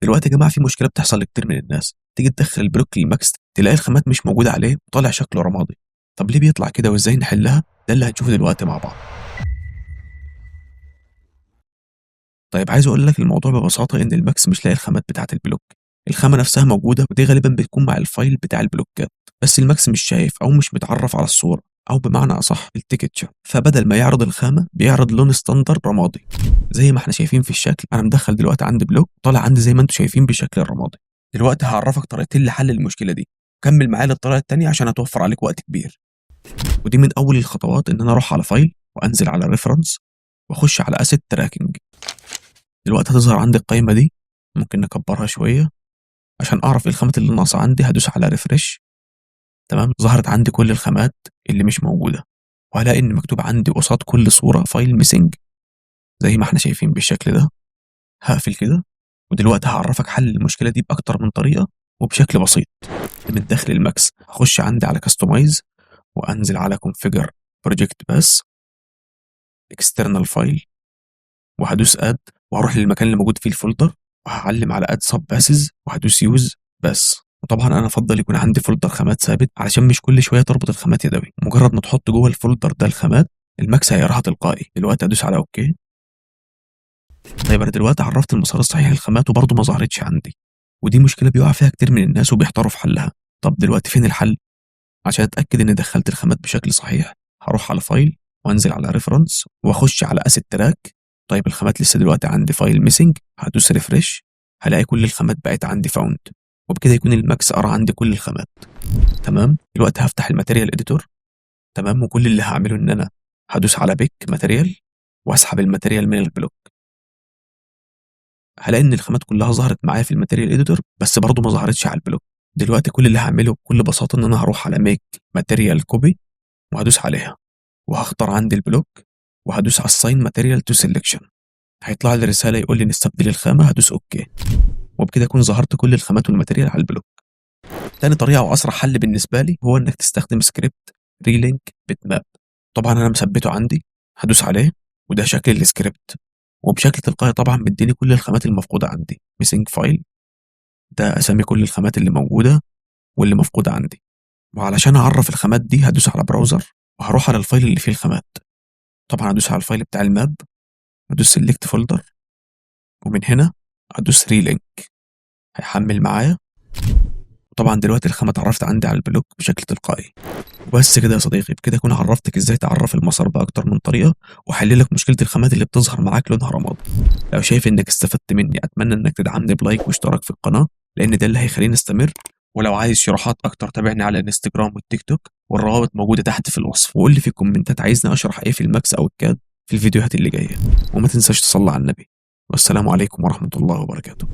دلوقتي يا جماعه في مشكله بتحصل لكتير من الناس، تيجي تدخل البلوك للماكس تلاقي الخامات مش موجوده عليه وطالع شكله رمادي. طب ليه بيطلع كده وازاي نحلها؟ ده اللي هنشوفه دلوقتي مع بعض. طيب عايز اقول لك الموضوع ببساطه ان الماكس مش لاقي الخامات بتاعه البلوك. الخامه نفسها موجوده ودي غالبا بتكون مع الفايل بتاع البلوكات، بس الماكس مش شايف او مش متعرف على الصوره، او بمعنى اصح التكتشر. فبدل ما يعرض الخامه بيعرض لون ستاندر رمادي زي ما احنا شايفين في الشكل. انا مدخل دلوقتي عندي بلوك طالع عندي زي ما انتم شايفين بالشكل الرمادي. دلوقتي هعرفك طريقتين لحل المشكله دي، كمل معايا للطريقه الثانيه عشان هتوفر عليك وقت كبير. ودي من اول الخطوات ان انا اروح على فايل وانزل على ريفرنس واخش على اسيت تراكنج. دلوقتي هتظهر عندي القائمه دي، ممكن نكبرها شويه عشان اعرف ايه الخامات اللي ناقصه عندي. هدوس على ريفرش. تمام، ظهرت عندي كل الخامات اللي مش موجوده، وهلاقي ان مكتوب عندي قصاد كل صوره فايل ميسنج زي ما احنا شايفين بالشكل ده. هقفل كده. ودلوقتي هعرفك حل المشكله دي باكتر من طريقه وبشكل بسيط. من داخل الماكس هخش عندي على كاستمايز وانزل على كونفيجر بروجكت بس اكسترنال فايل، وهدوس اد وهروح للمكان اللي موجود فيه الفولدر وهعلم على اد سب باسز وهدوس يوز بس. وطبعا انا افضل يكون عندي فولدر خامات ثابت علشان مش كل شويه تربط الخامات يدوي. مجرد ما تحط جوه الفولدر ده الخامات الماكس هيقراها تلقائي. دلوقتي ادوس على اوكي. طيب انا دلوقتي عرفت المسار الصحيح للخامات وبرضه ما ظهرتش عندي، ودي مشكله بيقع فيها كتير من الناس وبيحتاروا في حلها. طب دلوقتي فين الحل؟ عشان اتاكد اني دخلت الخامات بشكل صحيح هروح على فايل وانزل على ريفرنس واخش على اسيت تراك. طيب الخامات لسه دلوقتي عندي فايل ميسنج، هدوس ريفرش هلاقي كل الخامات بقت عندي فاوند، وبكده يكون الماكس قرا عندي كل الخامات. تمام، دلوقتي هفتح الماتيريال اديتور. تمام، وكل اللي هعمله ان انا هدوس على بيك ماتيريال واسحب الماتيريال من البلوك. هلاقي ان الخامات كلها ظهرت معايا في الماتيريال اديتور بس برضه ما ظهرتش على البلوك. دلوقتي كل اللي هعمله بكل بساطه ان انا هروح على ميك ماتيريال كوبي وهدوس عليها وهختار عندي البلوك وهدوس على الساين ماتيريال تو سيلكشن. هيطلع لي رساله يقول لي نستبدل الخامه، هدوس اوكي، وبكده اكون ظهرت كل الخامات والماتيريال على البلوك. تاني طريقه واسرع حل بالنسبه لي هو انك تستخدم سكريبت ريلينك بيت ماب. طبعا انا مثبته عندي، هدوس عليه وده شكل السكريبت، وبشكل تلقائي طبعا مديني كل الخامات المفقوده عندي. ميسنج فايل ده اسامي كل الخامات اللي موجوده واللي مفقوده عندي. وعلشان اعرف الخامات دي هدوس على براوزر وهروح على الفايل اللي فيه الخامات. طبعا هدوس على الفايل بتاع الماب، هدوس سيلكت فولدر، ومن هنا هدوس ريلينك هيحمل معايا. وطبعا دلوقتي الخامة اتعرفت عندي على البلوك بشكل تلقائي. وبس كده يا صديقي، بكده اكون عرفتك ازاي تعرف المسار باكتر من طريقه وحل لك مشكله الخامات اللي بتظهر معاك لونها رمادي. لو شايف انك استفدت مني اتمنى انك تدعمني بلايك واشتراك في القناه لان ده اللي هيخليني استمر. ولو عايز شروحات اكتر تابعني على الانستجرام والتيك توك والروابط موجوده تحت في الوصف. وقول لي في الكومنتات عايزني اشرح ايه في الماكس او الكاد في الفيديوهات اللي جايه. وما تنساش تصلي على النبي. والسلام عليكم ورحمه الله وبركاته.